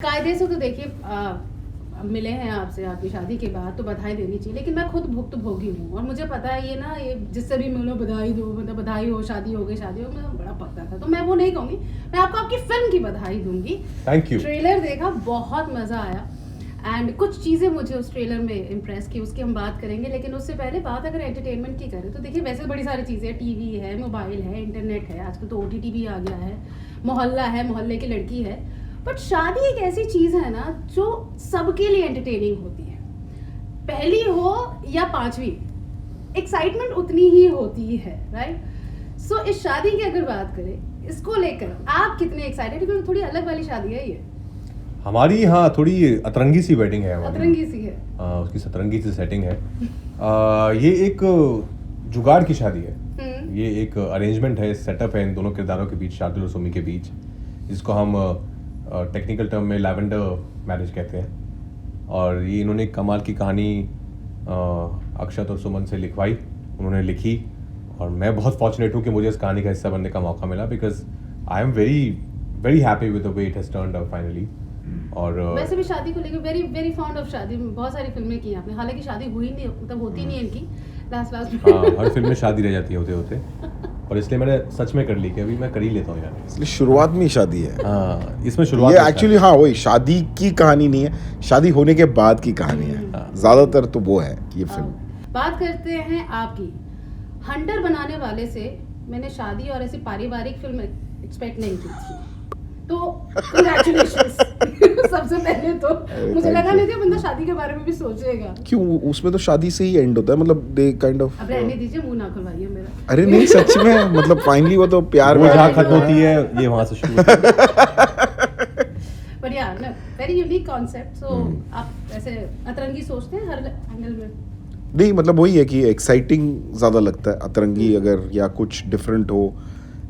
कायदे से तो देखिए मिले हैं आपसे आपकी शादी के बाद तो बधाई देनी चाहिए, लेकिन मैं खुद भुक्तभोगी हूँ और मुझे पता है ये ना, ये जिससे भी मिलो बधाई दो, मतलब बधाई हो, शादी हो गई, शादी हो, मैं बड़ा पक्का था, तो मैं वो नहीं कहूँगी। मैं आपको आपकी फिल्म की बधाई दूंगी। Thank you. ट्रेलर देखा, बहुत मज़ा आया एंड कुछ चीज़ें मुझे उस ट्रेलर में इम्प्रेस की, उसकी हम बात करेंगे। लेकिन उससे पहले बात अगर एंटरटेनमेंट की करें तो देखिए वैसे बड़ी सारी चीज़ें, टीवी है, मोबाइल है, इंटरनेट है, आजकल तो OTT भी आ गया है, मोहल्ला है, मोहल्ले की लड़की है, बट शादी एक ऐसी चीज़ है ना जो सबके लिए एंटरटेनिंग होती है। पहली हो या पांचवी, एक्साइटमेंट उतनी ही होती है, राइट? सो इस शादी की अगर बात करें, इसको लेकर आप कितने एक्साइटेड? क्योंकि थोड़ी अलग वाली शादी है ये। हमारी हाँ थोड़ी अतरंगी सी वेडिंग है हमारी। अतरंगी सी है। उसकी सतरंगी सी सेटिंग है। ये एक जुगाड़ की शादी है। ये एक अरेंजमेंट है, सेटअप है इन दोनों किरदारों के बीच, शार्दुल और सुमी के बीच, जिसको हम टेक्निकल टर्म में लैवेंडर मैरिज कहते हैं। और ये इन्होंने कमाल की कहानी अक्षत और सुमन से लिखवाई, उन्होंने लिखी, और मैं बहुत फॉर्चुनेट हूँ कि मुझे इस कहानी का हिस्सा बनने का मौका मिला, because I am very very happy with the way it has turned out finally. और वैसे भी शादी को लेकर वेरी वेरी फाउंड ऑफ शादी, बहुत सारी फिल्में की आपने, हालांकि शादी हुई नहीं, मतलब होती नहीं इनकी, लास्ट हाँ, हर फिल्म में शादी रह जाती है होते होते, और इसलिए मैंने सच में कर ली कि अभी मैं कर ही लेता हूँ यार। इसलिए शुरुआत में ही शादी है। हाँ, इसमें शुरुआत ये एक्चुअली हाँ वही शादी की कहानी नहीं है, शादी होने के बाद की कहानी है, ज्यादातर तो वो है ये फिल्म। बात करते हैं आपकी। हंटर बनाने वाले से मैंने शादी और ऐसी पारिवारिक फिल्म एक्सपेक्ट नहीं की थी, तो कांग्रेचुलेशंस। सबसे पहले तो मुझे लगा नहीं था बंदा शादी के बारे में भी सोचेगा। क्यों, उसमें तो शादी से ही एंड होता है, मतलब दे काइंड ऑफ। अब रहने दीजिए, मुंह ना खुलवाइए मेरा। अरे नहीं सच में, मतलब फाइनली वो तो प्यार वो जहाँ खत्म होती है ये वहाँ से शुरू होती है। पर यार ना, वेरी यूनिक कॉन्सेप्ट। सो आप ऐसे अतरंगी सोचते हैं हर एंगल में? नहीं, मतलब वही है कि एक्साइटिंग ज़्यादा लगता है अतरंगी अगर, या कुछ डिफरेंट हो,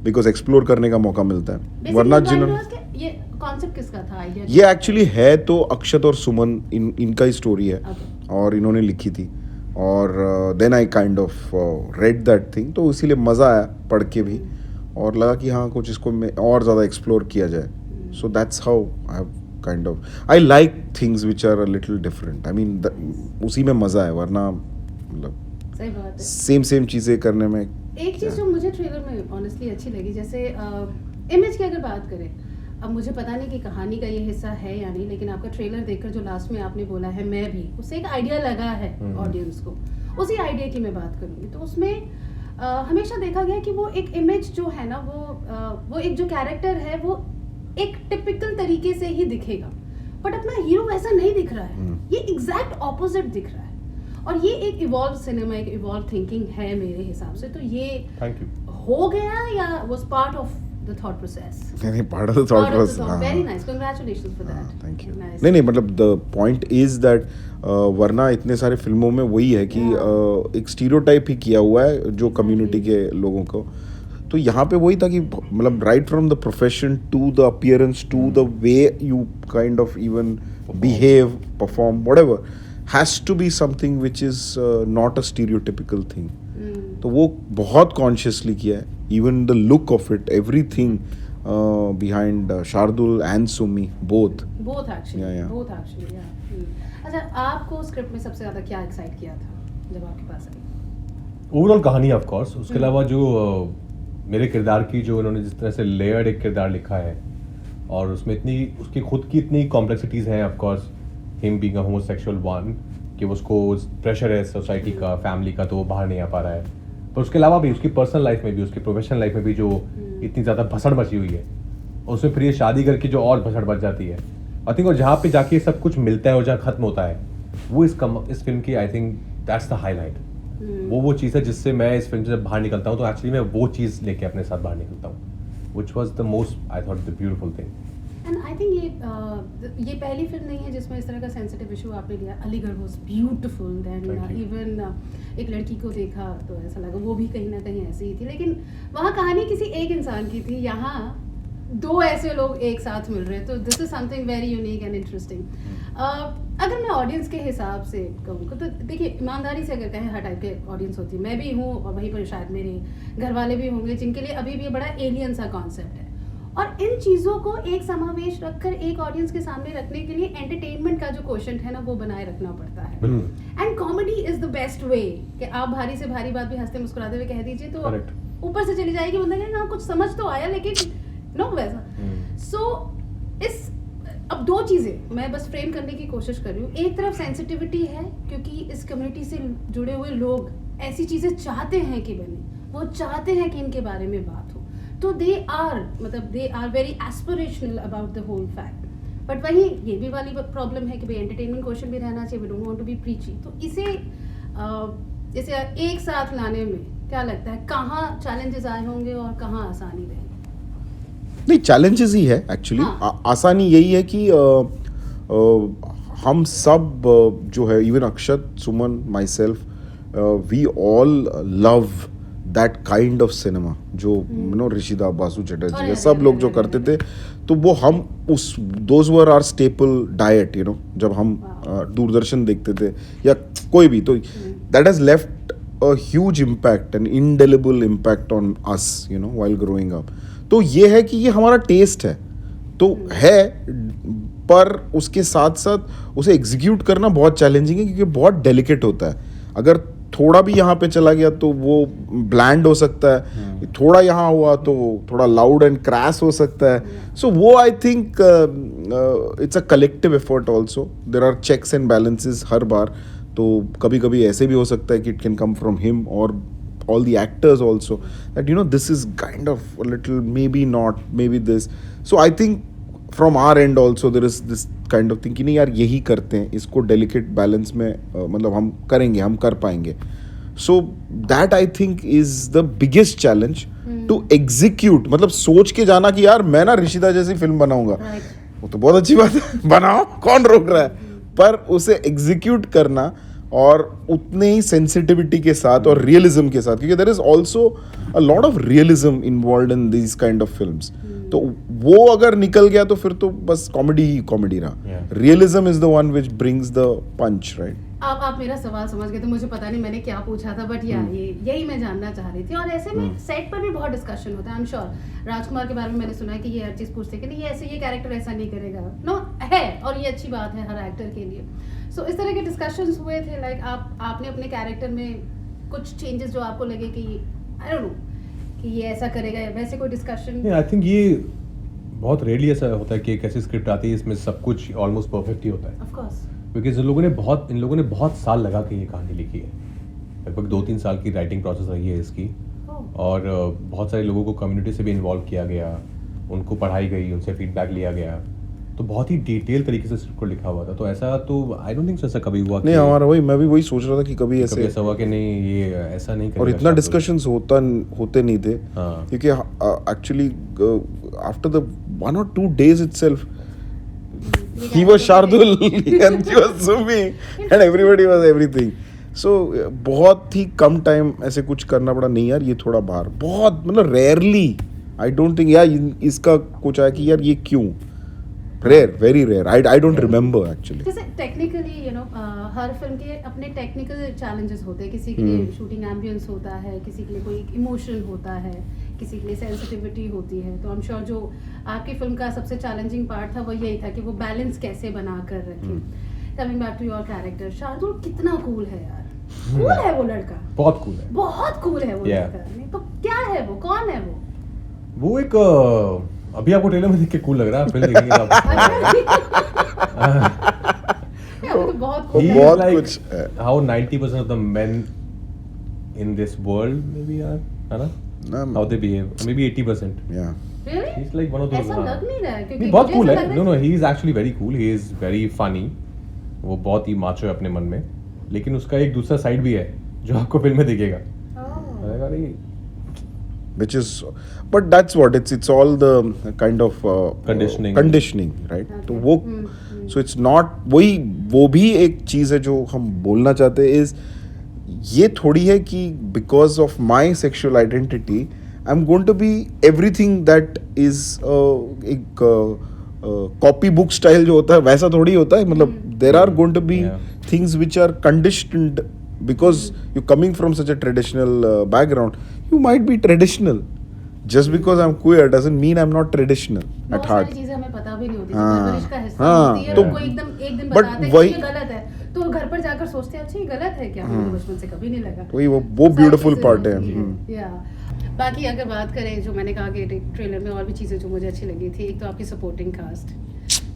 बिकॉज एक्सप्लोर करने का मौका मिलता है। वरना जिन्होंने ये कॉन्सेप्ट किसका था, आइडिया? ये एक्चुअली है तो अक्षत और सुमन, इनका ही स्टोरी है, और इन्होंने लिखी थी, और then I kind of read that thing, तो इसीलिए मज़ा आया पढ़ के भी, और लगा कि हाँ कुछ इसको में और ज़्यादा एक्सप्लोर किया जाए। So that's how I have kind of, I like things which are a little different. I mean उसी में मज़ा है, वरना मतलब सही बात है, सेम चीज़ें करने में। एक चीज़ जो मुझे ट्रेलर में ऑनेस्टली अच्छी लगी, जैसे इमेज की अगर बात करें, अब मुझे पता नहीं कि कहानी का ये हिस्सा है या नहीं, लेकिन आपका ट्रेलर देखकर जो लास्ट में आपने बोला है मैं भी, उससे एक आइडिया लगा है ऑडियंस को, उसी आइडिया की मैं बात करूँगी। तो उसमें हमेशा देखा गया कि वो एक इमेज जो है ना, वो एक जो कैरेक्टर है वो एक टिपिकल तरीके से ही दिखेगा, बट अपना हीरो वैसा नहीं दिख रहा है, ये एग्जैक्ट ऑपोजिट दिख रहा है, और ये एक इवॉल्व सिनेमा, एक इवॉल्व थिंकिंग है मेरे हिसाब से। तो ये थैंक यू हो गया या was part of the thought process? नहीं, part of the thought process. Very nice, congratulations for that. Thank you. नहीं, मतलब द पॉइंट इज दैट वरना इतने सारे फिल्मों में वही है कि एक स्टीरियोटाइप ही किया हुआ है जो कम्युनिटी के लोगों को, तो यहाँ पे वही था कि मतलब right from the profession to the appearance to the way you kind of even behave, perform, whatever, has to be something which is not a stereotypical thing. तो वो बहुत consciously किया है, even the look of it, everything behind Shardul and Sumi, both actually, yeah. both actually, yeah. अच्छा, आपको script में सबसे ज़्यादा क्या एक्साइट किया था जब आपके पास आई? ओवरऑल कहानी ऑफ कोर्स, उसके अलावा जो मेरे किरदार की जो उन्होंने जिस तरह से लेयर्ड एक किरदार लिखा है, और उसमें इतनी उसकी खुद की इतनी कॉम्प्लेक्सिटीज़ हैं, of course him being a homosexual one, कि उसको प्रेशर है सोसाइटी का, फैमिली का, तो वो बाहर नहीं आ पा रहा है, पर उसके अलावा भी उसकी पर्सनल लाइफ में भी, उसकी प्रोफेशनल लाइफ में भी जो इतनी ज़्यादा भसड़ मची हुई है, उसमें फिर ये शादी करके जो और भसड़ मच जाती है, आई थिंक, और जहाँ पे जाके सब कुछ मिलता है और जहाँ खत्म होता है, वो इस फिल्म की I think that's the highlight. वो चीज़ है जिससे मैं इस फिल्म से जब बाहर निकलता हूँ तो एक्चुअली मैं वो चीज़ लेके अपने साथ बाहर निकलता हूँ, which was the most I thought the beautiful thing. And I think ये पहली फिल्म नहीं है जिसमें इस तरह का सेंसिटिव इशू आपने लिया। Aligarh was beautiful, then even एक लड़की को देखा तो ऐसा लगा वो भी कहीं ना कहीं ऐसी ही थी, लेकिन वहाँ कहानी किसी एक इंसान की थी, यहाँ दो ऐसे लोग एक साथ मिल रहे हैं, तो this is something very unique and interesting. अगर मैं ऑडियंस के हिसाब से कहूँ तो देखिए, ईमानदारी से अगर कहें, हर टाइप के ऑडियंस होती है, मैं भी हूँ और वहीं पर शायद मेरे घर वाले भी होंगे जिनके लिए अभी भी बड़ा एलियन सा कॉन्सेप्ट है, और इन चीज़ों को एक समावेश रखकर एक ऑडियंस के सामने रखने के लिए एंटरटेनमेंट का जो क्वेश्चन है ना वो बनाए रखना पड़ता है। And comedy is the best way कि आप भारी से भारी बात भी हंसते मुस्कुराते हुए कह दीजिए तो Correct. ऊपर से चली जाएगी, बंदा कहेगा हाँ कुछ समझ तो आया लेकिन नो वैसा। सो इस अब दो चीज़ें मैं बस फ्रेम करने की कोशिश कर रही हूँ। एक तरफ सेंसिटिविटी है क्योंकि इस कम्युनिटी से जुड़े हुए लोग ऐसी चीज़ें चाहते हैं कि बने, वो चाहते हैं कि इनके बारे में बात हो, तो they are very aspirational about the whole fact. But वहीं ये भी वाली प्रॉब्लम है कि भाई एंटरटेनमेंट क्वेश्चन भी रहना चाहिए, we don't want to be preachy. तो इसे एक साथ लाने में क्या लगता है, कहाँ चैलेंजेस आए होंगे और कहाँ आसानी रहेगी? नहीं, चैलेंजेस ही है एक्चुअली। हाँ. आसानी यही है कि हम सब जो है, even Akshat, Suman, myself, we all love that kind of cinema जो ऋषिदा, बासु चटर्जी, ये सब लोग जो करते थे, तो वो हम उस those were are staple diet, जब हम दूरदर्शन देखते थे या कोई भी, तो that has left a huge impact, an indelible impact on us while growing up. तो ये है कि ये हमारा टेस्ट है तो है, पर उसके साथ साथ उसे एग्जीक्यूट करना बहुत चैलेंजिंग है क्योंकि बहुत डेलिकेट होता है। अगर थोड़ा भी यहाँ पे चला गया तो वो ब्लैंड हो सकता है, थोड़ा यहाँ हुआ तो थोड़ा लाउड एंड क्रैश हो सकता है। सो वो I think it's a collective effort also, there are checks and balances हर बार। तो कभी कभी ऐसे भी हो सकता है कि it can come from him और all the actors also, that this is kind of a little, maybe not, maybe this. So I think from our end also there is this kind of thing कि नहीं यार यही करते हैं, इसको delicate balance में मतलब हम करेंगे, हम कर पाएंगे। So that I think is the biggest challenge to execute, मतलब सोच के जाना कि यार मैं ना ऋषिदा जैसी फिल्म बनाऊंगा, वो तो बहुत अच्छी बात है, बनाओ, कौन रोक रहा है, पर उसे एग्जीक्यूट करना और उतने ही सेंसिटिविटी के साथ और रियलिज्म के साथ, क्योंकि there is also a lot of realism involved in this kind of films. तो वो अगर निकल गया तो फिर तो बस कॉमेडी ही कॉमेडी रहा। Realism is the one which brings the punch, right? आप मेरा सवाल समझ गए, तो मुझे पता नहीं मैंने क्या पूछा था, बट यही मैं जानना चाह रही थी। और ऐसे में सेट पर भी बहुत डिस्कशन होता है, आई एम श्योर। राजकुमार के बारे में मैंने सुना है कि ये हर चीज़ पूछते हैं कि नहीं ये कैरेक्टर ऐसा नहीं करेगा, नो है, और ये अच्छी बात है हर एक्टर के लिए। सो इस तरह के डिस्कशंस हुए थे, लाइक आपने अपने कैरेक्टर में कुछ चेंजेस जो आपको लगे कि आई डोंट नो कि ये ऐसा करेगा, वैसे कोई डिस्कशन? आई थिंक ये बहुत रेयरली ऐसा होता है कि एक ऐसी स्क्रिप्ट आती है इसमें सब कुछ ऑलमोस्ट परफेक्ट ही होता है, ऑफ कोर्स, क्योंकि इन लोगों ने बहुत साल लगा के ये कहानी लिखी है। लगभग 2-3 साल की राइटिंग प्रोसेस रही है इसकी, और बहुत सारे लोगों को कम्युनिटी से भी इन्वॉल्व किया गया, उनको पढ़ाई गई, उनसे फीडबैक लिया गया, तो बहुत ही डिटेल तरीके से स्क्रिप्ट को लिखा हुआ था। तो ऐसा तो आई डोंट थिंक ऐसा कभी हुआ नहीं, हमारा वही, मैं भी वही सोच रहा था कि कभी ऐसा हुआ कि नहीं ये ऐसा नहीं करेगा, और इतना डिस्कशंस होते नहीं थे, क्योंकि actually after the 1 or 2 days itself he was Shardul and she was Sumi and everybody was everything. So बहुत ही कम टाइम ऐसे कुछ करना पड़ा। नहीं यार ये थोड़ा बाहर, बहुत मतलब रेयरली, आई डोंट थिंक यार इसका कुछ आया कि यार ये क्यों, rare, very rare, I don't remember actually. जैसे टेक्निकली हर फिल्म के अपने टेक्निकल चैलेंजेस होते हैं, किसी के लिए शूटिंग एम्बियंस होता है, किसी के लिए कोई इमोशन होता है, किसी के लिए सेंसिटिविटी होती है। तो आई एम श्योर जो आपकी फिल्म का सबसे चैलेंजिंग पार्ट था वो यही था कि वो बैलेंस कैसे बना कर रखें। Coming back to your character, Shardul कितना कूल है यार, कूल है वो लड़का, बहुत कूल है, बहुत कूल है वो लड़का। तो क्या है वो, कौन है वो एक अभी आपको ट्रेलर में देख के कूल लग रहा है, फिल्म देखेंगे तो आपको बहुत कूल बहुत कुछ है। How 90% of the men in this world maybe are, है ना? How they behave, maybe 80%. Yeah. Really? He's like one of those. ऐसा लग नहीं रहा है क्योंकि बहुत मुझे cool ऐसा है। लग No, रहा he is actually very cool. He is very funny. वो बहुत ही माचो है अपने मन में, लेकिन उसका एक दूसरा साइड भी है जो आपको फिल्म में दिखेगा। लगेगा नहीं। Which is, but that's what it's all the kind of conditioning, right? Okay. तो वो so it's not, वो भी एक चीज़ है जो हम बोलना चाहते हैं, is ये थोड़ी है कि because of my sexual identity I'm going to be everything that is एक copy book style जो होता है वैसा थोड़ी होता है। मतलब there are going to be things which are conditioned because you're coming from such a traditional background. You might be traditional, just because I'm queer doesn't mean I'm not traditional बहुत at सारी heart. चीजें हमें पता भी नहीं होती, हाँ, परवरिश का हिस्सा हाँ, होती है, तो- और कोई एक दिन but बताता है वही- कि ये गलत है, तो घर पर जाकर सोचते हैं अच्छा ये गलत है क्या, मुझे बचपन से कभी नहीं लगा। वही वो सारी ब्यूटीफुल चीजें पार्ट है। होती हैं। या बाकी अगर बात करें, जो मैंने कहा कि ट्रेलर में और भी चीज़ें जो मुझे अच्छी लगी थी, एक तो आपकी supporting cast,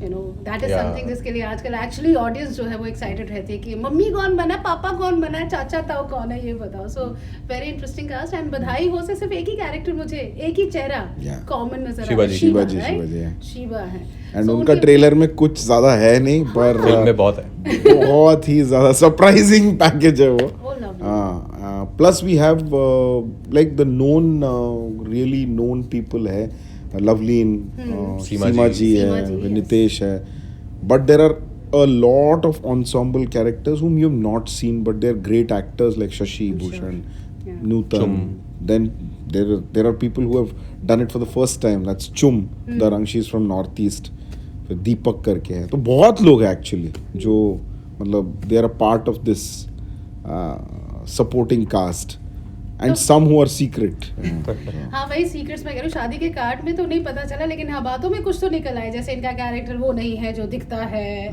you know that is Yeah. Something जिसके लिए आजकल एक्चुअली ऑडियंस जो है वो एक्साइटेड रहती है कि मम्मी कौन बना, पापा कौन बना, चाचा ताऊ कौन है, ये बताओ। So very interesting cast, and Badhaai Ho से सिर्फ एक ही कैरेक्टर, मुझे एक ही चेहरा Yeah. कॉमन नजर शिवा आ जी। शिवा जी, right? शिवा जी, yeah. शिवा है। एंड So उनका उनके- ट्रेलर में कुछ ज्यादा है नहीं, पर फिल्म में बहुत है। बहुत ही ज्यादा सरप्राइजिंग पैकेज है वो। Oh, lovely. Plus we have like the known really known people है, लवलीन, सीमा सीमा जी। जी सीमा है, जी, yes. नितेश है, but there are a lot of ensemble characters whom you have not seen, but they're great actors like Shashi I'm sure. Bhushan, Yeah. Nutan. Chum. Then there are people who have done it for the first time. That's Chum, the Rangshi is from Northeast. फिर दीपक करके है, तो बहुत लोग हैं actually जो मतलब they are a part of this supporting cast, and some who are secret. हाँ वही सीक्रेट्स में कह रही हूँ, शादी के कार्ड में तो नहीं पता चला, लेकिन हाँ बातों में कुछ तो निकल आए, जैसे इनका कैरेक्टर वो नहीं है जो दिखता है।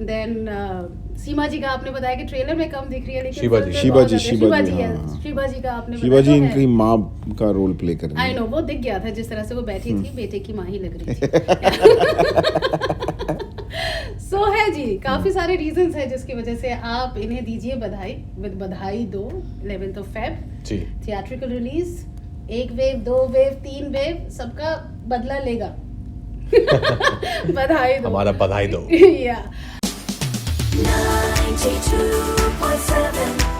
देन सीमा जी का आपने बताया कि ट्रेलर में कम दिख रही है, लेकिन शिवा फिल्म जी। में शिवा बहुत जी, ज्यादा- शिवा जी, yes, हाँ। शिवा जी का आपने शिवा जी बताया तो इनकी माँ का रोल प्ले कर रही आई है। नो, वो दिख गया था जिस तरह से वो बैठी थी, बेटे की माँ ही लग रही थी। सो है जी, काफी सारे रीजंस है जिसकी वजह से आप इन्हें दीजिए बधाई, विद बधाई दो 11th of Feb जी। Theatrical release. 1 wave, 2 wave, 3 wave, सबका बदला लेगा। बधाई दो, हमारा बधाई दो। या 92.7